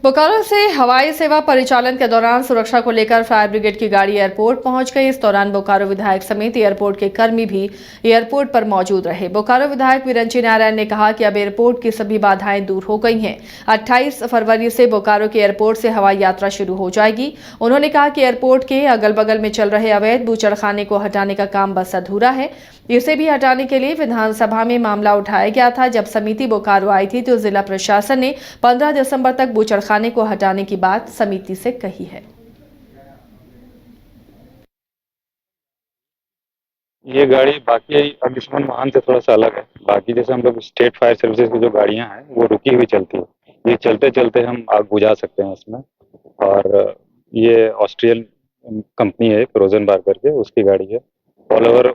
बोकारो से हवाई सेवा परिचालन के दौरान सुरक्षा को लेकर फायर ब्रिगेड की गाड़ी एयरपोर्ट पहुंच गई। इस दौरान बोकारो विधायक समेत एयरपोर्ट के कर्मी भी एयरपोर्ट पर मौजूद रहे। बोकारो विधायक विरंची नारायण ने कहा कि अब एयरपोर्ट की सभी बाधाएं दूर हो गई हैं। 28 फरवरी से बोकारो के एयरपोर्ट से हवाई यात्रा शुरू हो जाएगी। उन्होंने कहा कि एयरपोर्ट के अगल बगल में चल रहे अवैध बूचड़खाने को हटाने का काम बस अधूरा है। इसे भी हटाने के लिए विधानसभा में मामला उठाया गया था। जब समिति बोकारो आई थी तो जिला प्रशासन ने 15 दिसंबर तक बूचड़खाने को हटाने की बात समिति से कही है। ये गाड़ी बाकी अग्निशमन वाहन से थोड़ा सा अलग है। बाकी जैसे हम लोग स्टेट फायर सर्विसेज की जो गाड़ियां हैं वो रुकी हुई चलती है। ये चलते चलते हम आग बुझा सकते हैं इसमें। और ये ऑस्ट्रियन कंपनी है रोजनबार्ग करके, उसकी गाड़ी है। ऑल ओवर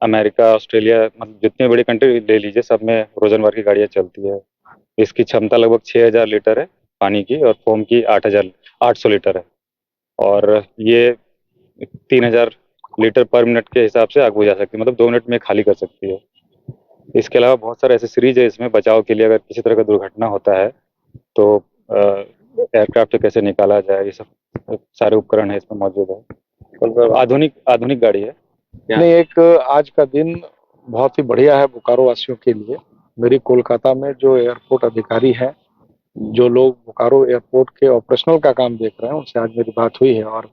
अमेरिका, ऑस्ट्रेलिया, मतलब जितनी बड़ी कंट्री ले लीजिए सब में रोजनबार्ग की गाड़ियाँ चलती है। इसकी क्षमता लगभग 6000 लीटर है पानी की, और फोम की 800 लीटर है। और ये 3000 लीटर पर मिनट के हिसाब से आग बुझा सकती है, मतलब 2 मिनट में खाली कर सकती है। इसके अलावा बहुत सारे एसेसरीज है इसमें बचाव के लिए। अगर किसी तरह का दुर्घटना होता है तो एयरक्राफ्ट से कैसे निकाला जाए, ये सब सारे उपकरण है इसमें मौजूद है। मतलब आधुनिक गाड़ी है। नहीं, एक आज का दिन बहुत ही बढ़िया है बोकारो वासियों के लिए। मेरी कोलकाता में जो एयरपोर्ट अधिकारी हैं, जो लोग बोकारो एयरपोर्ट के ऑपरेशनल का काम देख रहे हैं, उनसे आज मेरी बात हुई है। और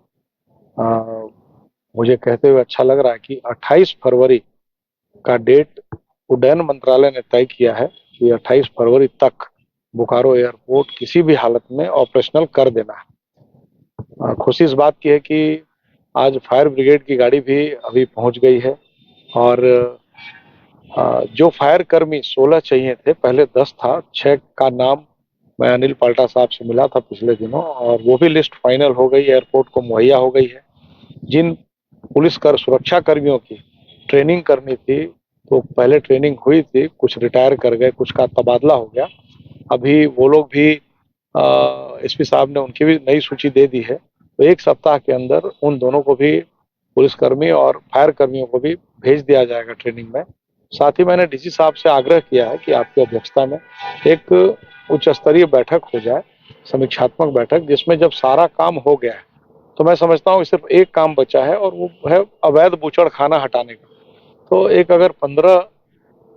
मुझे कहते हुए अच्छा लग रहा है कि 28 फरवरी का डेट उड्डयन मंत्रालय ने तय किया है कि 28 फरवरी तक बोकारो एयरपोर्ट किसी भी हालत में ऑपरेशनल कर देना है। खुशी इस बात की है कि आज फायर ब्रिगेड की गाड़ी भी अभी पहुंच गई है। और जो फायर कर्मी 16 चाहिए थे, पहले 10 था, 6 का नाम मैं अनिल पाल्टा साहब से मिला था पिछले दिनों, और वो भी लिस्ट फाइनल हो गई, एयरपोर्ट को मुहैया हो गई है। जिन पुलिसकर सुरक्षा कर्मियों की ट्रेनिंग करनी थी, तो पहले ट्रेनिंग हुई थी, कुछ रिटायर कर गए, कुछ का तबादला हो गया। अभी वो लोग भी एसपी साहब ने उनकी भी नई सूची दे दी है। तो 1 सप्ताह के अंदर उन दोनों को भी, पुलिसकर्मी और फायर कर्मियों को भी भेज दिया जाएगा ट्रेनिंग में। साथ ही मैंने डीसी साहब से आग्रह किया है कि आपकी अध्यक्षता में एक उच्च स्तरीय बैठक हो जाए, समीक्षात्मक बैठक, जिसमें जब सारा काम हो गया है तो मैं समझता हूँ सिर्फ एक काम बचा है, और वो है अवैध बूचड़खाना हटाने का। तो एक अगर 15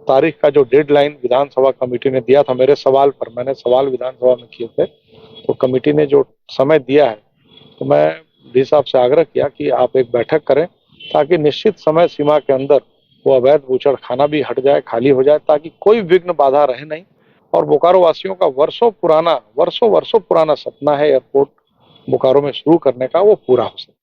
तारीख का जो डेडलाइन विधानसभा कमेटी ने दिया था मेरे सवाल पर, मैंने सवाल विधानसभा में किए थे, तो कमेटी ने जो समय दिया है, तो मैं डी साहब से आग्रह किया कि आप एक बैठक करें, ताकि निश्चित समय सीमा के अंदर वो अवैध बूचड़खाना भी हट जाए, खाली हो जाए, ताकि कोई विघ्न बाधा रहे नहीं। और बोकारो वासियों का वर्षों पुराना सपना है एयरपोर्ट बोकारो में शुरू करने का, वो पूरा हो सके।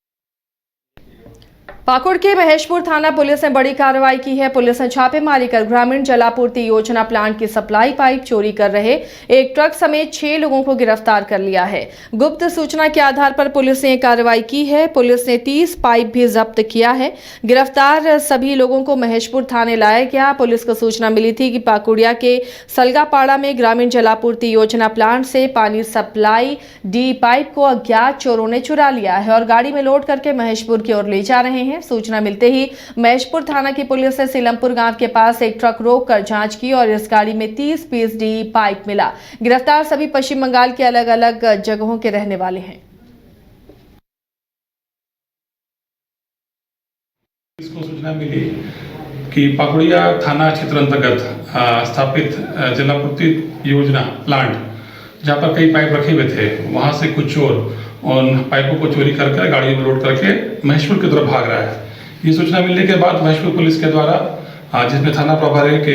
पाकुड़ के महेशपुर थाना पुलिस ने बड़ी कार्रवाई की है। पुलिस ने छापेमारी कर ग्रामीण जलापूर्ति योजना प्लांट की सप्लाई पाइप चोरी कर रहे एक ट्रक समेत 6 लोगों को गिरफ्तार कर लिया है। गुप्त सूचना के आधार पर पुलिस ने कार्रवाई की है। पुलिस ने 30 पाइप भी जब्त किया है। गिरफ्तार सभी लोगों को महेशपुर थाने लाया गया। पुलिस को सूचना मिली थी कि पाकुड़िया के सलगापाड़ा में ग्रामीण जलापूर्ति योजना प्लांट से पानी सप्लाई डी पाइप को अज्ञात चोरों ने चुरा लिया है और गाड़ी में लोड करके महेशपुर की ओर ले जा रहे हैं। सूचना मिलते ही महेशपुर थाना की पुलिस ने सीलमपुर गांव के पास एक ट्रक रोककर जांच की और इस गाड़ी में 30 पीस डी पाइप मिला। गिरफ्तार सभी पश्चिम बंगाल के अलग अलग जगहों के रहने वाले हैं। इसको सूचना मिली कि पाकुड़िया थाना क्षेत्र अंतर्गत स्थापित जलापूर्ति योजना प्लांट, जहाँ पर कई पाइप रखे हुए थे, वहाँ से कुछ चोर उन पाइपों को चोरी करके गाड़ी में लोड करके महेशपुर की तरफ भाग रहा है। ये सूचना मिलने के बाद महेशपुर पुलिस के द्वारा, जिसमें थाना प्रभारी के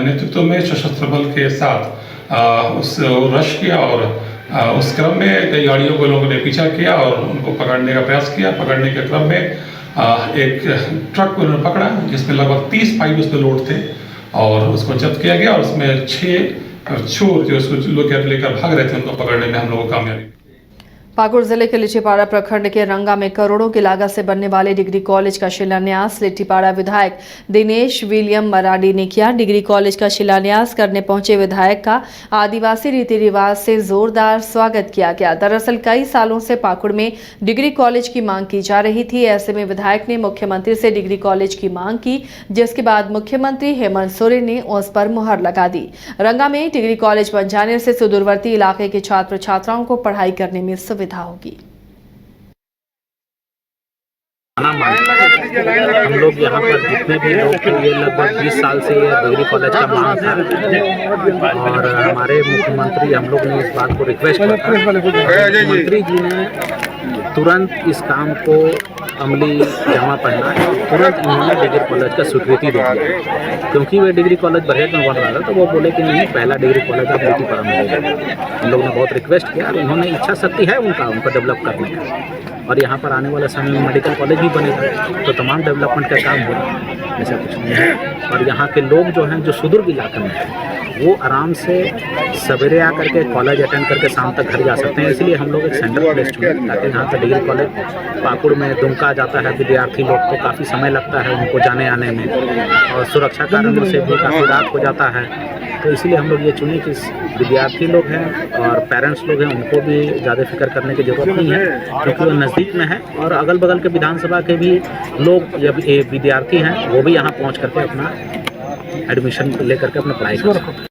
नेतृत्व में सशस्त्र बल के साथ उस रश किया, और उस क्रम में कई गाड़ियों को लोगों ने पीछा किया और उनको पकड़ने का प्रयास किया। पकड़ने के क्रम में एक ट्रक को उन्होंने पकड़ा, जिसमें लगभग 30 पाइप उसमें लोड थे, और उसको जब्त किया गया। और उसमें 6 चोर जो उसको लेकर भाग रहे थे, उनको पकड़ने में हम लोगों को कामयाबी। पाकुड़ जिले के लिट्टीपाड़ा प्रखंड के रंगा में करोड़ों की लागत से बनने वाले डिग्री कॉलेज का शिलान्यास लिट्टीपाड़ा विधायक दिनेश विलियम मराडी ने किया। डिग्री कॉलेज का शिलान्यास करने पहुंचे विधायक का आदिवासी रीति रिवाज से जोरदार स्वागत किया गया। दरअसल कई सालों से पाकुड़ में डिग्री कॉलेज की मांग की जा रही थी। ऐसे में विधायक ने मुख्यमंत्री से डिग्री कॉलेज की मांग की, जिसके बाद मुख्यमंत्री हेमंत सोरेन ने उस पर मुहर लगा दी। रंगा में डिग्री कॉलेज बन जाने से सुदूरवर्ती इलाके के छात्र छात्राओं को पढ़ाई करने में सुविधा होगी। हम लोग यहाँ पर जितने भी लोग थे, ये लगभग 20 साल से ये डिग्री कॉलेज का मांग था और हमारे मुख्यमंत्री हम लोग ने इस बात को रिक्वेस्ट किया। मुख्यमंत्री जी ने तुरंत इस काम को अमली जमा पहना, तुरंत इन्होंने डिग्री कॉलेज का स्वीकृति दे दिया। क्योंकि वे डिग्री कॉलेज बरहेट में बन रहा था तो वो बोले कि नहीं, पहला डिग्री कॉलेज आप लिट्टीपाड़ा में मिलेगा। हम लोग ने बहुत रिक्वेस्ट किया और इन्होंने इच्छा शक्ति है उनको डेवलप करने का और यहाँ पर आने वाले समय में मेडिकल कॉलेज भी बनेगा तो तमाम डेवलपमेंट का काम हो रहा है, ऐसा कुछ नहीं है। और यहाँ के लोग जो हैं, जो सुदूर इलाके में हैं, वो आराम से सवेरे आकर के कॉलेज अटेंड करके शाम तक घर जा सकते हैं। इसलिए हम लोग एक सेंटर प्लेस चुने ताकि यहाँ का डिग्री कॉलेज पाकुड़ में दुमका जाता है विद्यार्थी लोग तो काफ़ी समय लगता है उनको जाने आने में और सुरक्षा कारणों से भी काफ़ी रात हो जाता है। तो इसलिए हम लोग ये चुने कि विद्यार्थी लोग हैं और पेरेंट्स लोग हैं, उनको भी ज़्यादा फिक्र करने की ज़रूरत नहीं है क्योंकि वो नज़दीक में है और अगल बगल के विधानसभा के भी लोग या विद्यार्थी हैं वो भी यहाँ पहुँच करके अपना एडमिशन लेकर के अपना पढ़ाई कर सकते हैं।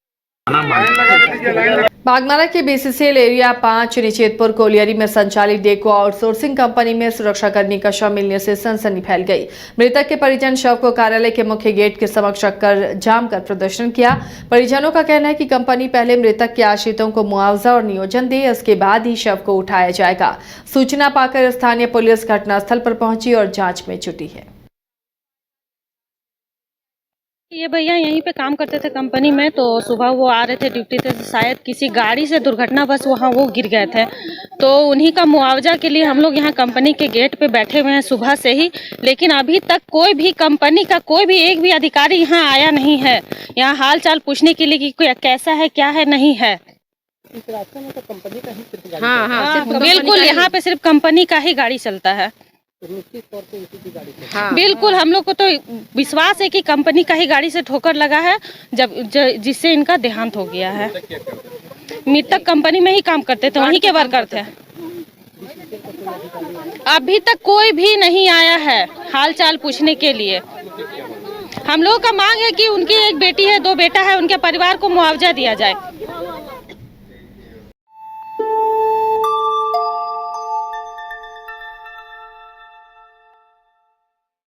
बागमारा के बीसीसीएल एरिया 5 निचेतपुर कोलियरी में संचालित डेको आउटसोर्सिंग कंपनी में सुरक्षाकर्मी का शव मिलने से सनसनी फैल गई। मृतक के परिजन शव को कार्यालय के मुख्य गेट के समक्ष रखकर जाम कर प्रदर्शन किया। परिजनों का कहना है कि कंपनी पहले मृतक के आश्रितों को मुआवजा और नियोजन दे, इसके बाद ही शव को उठाया जाएगा। सूचना पाकर स्थानीय पुलिस घटनास्थल पर पहुंची और जाँच में जुटी है। ये भैया यहीं पे काम करते थे कंपनी में, तो सुबह वो आ रहे थे ड्यूटी से, शायद किसी गाड़ी से दुर्घटनावश वहाँ वो गिर गए थे, तो उन्हीं का मुआवजा के लिए हम लोग यहाँ कंपनी के गेट पे बैठे हुए हैं सुबह से ही। लेकिन अभी तक कोई भी कंपनी का कोई भी एक भी अधिकारी यहाँ आया नहीं है, यहाँ हाल चाल पूछने के लिए कि कोई कैसा है क्या है नहीं है। हाँ, बिल्कुल यहाँ पे सिर्फ कंपनी का ही गाड़ी चलता है। हाँ, बिल्कुल हम लोग को तो विश्वास है कि कंपनी का ही गाड़ी से ठोकर लगा है जिससे इनका देहांत हो गया है। मृतक कंपनी में ही काम करते थे, वहीं के वर्कर थे। अभी तक कोई भी नहीं आया है हाल चाल पूछने के लिए। हम लोगों का मांग है कि उनकी एक बेटी है, 2 बेटा है, उनके परिवार को मुआवजा दिया जाए।